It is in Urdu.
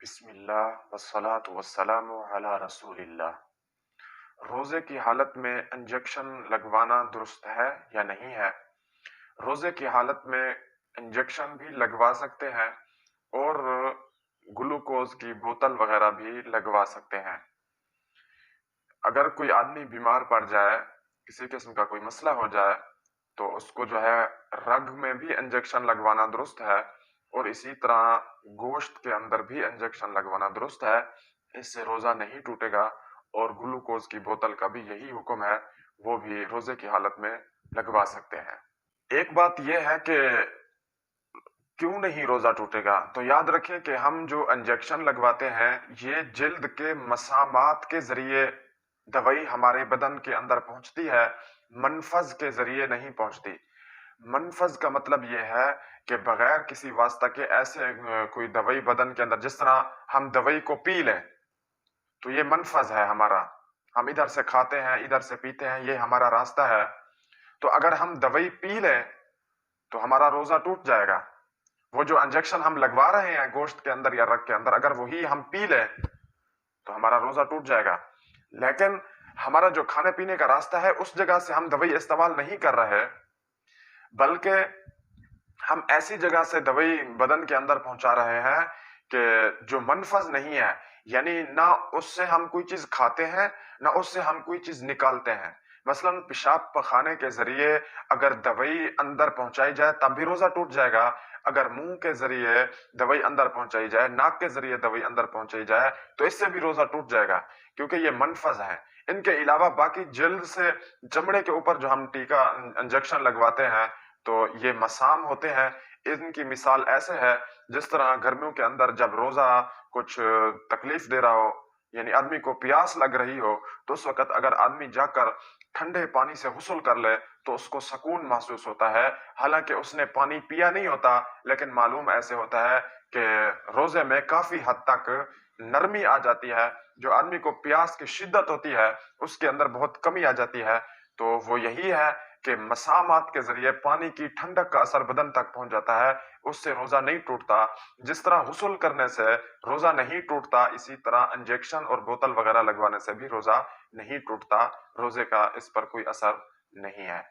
بسم اللہ والصلاة والسلام علی رسول اللہ۔ روزے کی حالت میں انجیکشن لگوانا درست ہے یا نہیں ہے؟ روزے کی حالت میں انجیکشن بھی لگوا سکتے ہیں اور گلوکوز کی بوتل وغیرہ بھی لگوا سکتے ہیں۔ اگر کوئی آدمی بیمار پڑ جائے، کسی قسم کا کوئی مسئلہ ہو جائے تو اس کو رگ میں بھی انجیکشن لگوانا درست ہے، اور اسی طرح گوشت کے اندر بھی انجیکشن لگوانا درست ہے۔ اس سے روزہ نہیں ٹوٹے گا، اور گلوکوز کی بوتل کا بھی یہی حکم ہے، وہ بھی روزے کی حالت میں لگوا سکتے ہیں۔ ایک بات یہ ہے کہ کیوں نہیں روزہ ٹوٹے گا؟ تو یاد رکھیں کہ ہم جو انجیکشن لگواتے ہیں یہ جلد کے مسامات کے ذریعے دوائی ہمارے بدن کے اندر پہنچتی ہے، منفذ کے ذریعے نہیں پہنچتی۔ منفذ کا مطلب یہ ہے کہ بغیر کسی واسطہ کے ایسے کوئی دوائی بدن کے اندر، جس طرح ہم دوائی کو پی لیں تو یہ منفذ ہے ہمارا، ہم ادھر سے کھاتے ہیں ادھر سے پیتے ہیں، یہ ہمارا راستہ ہے۔ تو اگر ہم دوائی پی لیں تو ہمارا روزہ ٹوٹ جائے گا۔ وہ جو انجیکشن ہم لگوا رہے ہیں گوشت کے اندر یا رگ کے اندر، اگر وہی ہم پی لیں تو ہمارا روزہ ٹوٹ جائے گا۔ لیکن ہمارا جو کھانے پینے کا راستہ ہے اس جگہ سے ہم دوائی استعمال نہیں کر رہے، بلکہ ہم ایسی جگہ سے دوائی بدن کے اندر پہنچا رہے ہیں کہ جو منفذ نہیں ہے، یعنی نہ اس سے ہم کوئی چیز کھاتے ہیں نہ اس سے ہم کوئی چیز نکالتے ہیں۔ مثلا پیشاب پخانے کے ذریعے اگر دوائی اندر پہنچائی جائے تب بھی روزہ ٹوٹ جائے گا، اگر منہ کے ذریعے دوائی اندر پہنچائی جائے، ناک کے ذریعے دوائی اندر پہنچائی جائے تو اس سے بھی روزہ ٹوٹ جائے گا، کیونکہ یہ منفذ ہے۔ ان کے علاوہ باقی جلد سے چمڑے کے اوپر جو ہم ٹیکا انجیکشن لگواتے ہیں تو یہ مسام ہوتے ہیں۔ ان کی مثال ایسے ہے جس طرح گرمیوں کے اندر جب روزہ کچھ تکلیف دے رہا ہو، یعنی آدمی کو پیاس لگ رہی ہو، تو اس وقت اگر آدمی جا کر ٹھنڈے پانی سے غسل کر لے تو اس کو سکون محسوس ہوتا ہے، حالانکہ اس نے پانی پیا نہیں ہوتا، لیکن معلوم ایسے ہوتا ہے کہ روزے میں کافی حد تک نرمی آ جاتی ہے۔ جو آدمی کو پیاس کی شدت ہوتی ہے اس کے اندر بہت کمی آ جاتی ہے۔ تو وہ یہی ہے کہ مسامات کے ذریعے پانی کی ٹھنڈک کا اثر بدن تک پہنچ جاتا ہے، اس سے روزہ نہیں ٹوٹتا۔ جس طرح غسل کرنے سے روزہ نہیں ٹوٹتا، اسی طرح انجیکشن اور بوتل وغیرہ لگوانے سے بھی روزہ نہیں ٹوٹتا، روزے کا اس پر کوئی اثر نہیں ہے۔